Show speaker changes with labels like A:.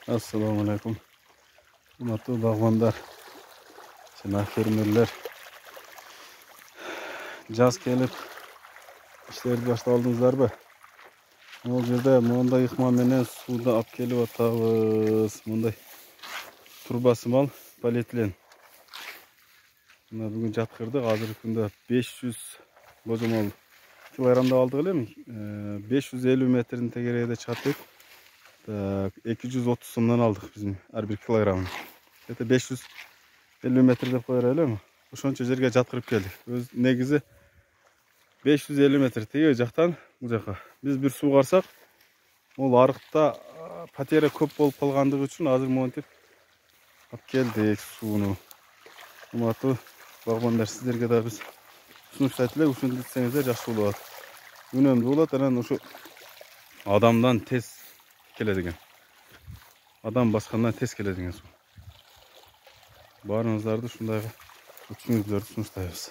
A: Assalamu alaikum. Hurmatly bagwanlar, jana fermerler. Jaz kelip işlerdi başladыңыздарбы? Ол жерде мындай ыкма менен сууду алып келип атабыз. Мындай турбасы мал полиэтилен. Мына бүгүн жаткырдык. Азыркы күндө 500 божомол килограммда алдык элем. 550 метрдин тегерегинде чыгат дейт. 230 сомдон алдык биздин ар бир килограммын. Это 550 метр деп коер элем. Ошончо жерге жаткырып келдик. Өз негизи 550 метр тиги жактан бул жака. Биз бир суу карсак, ол арыкта потеря көп болуп калгандыгы үчүн азыр монтип алып келдик сууну. Урматтуу багбандар, сиздерге да биз сунуштайт элек, ушинтсеңиздер жакшы болот. Үнөмдүү болот, анан ушу адамдан тез келет экен. Адам баскандан тез келет экен суу. Баарыңыздарды ушундайга үчүңүздөрдү сунуштайбыз.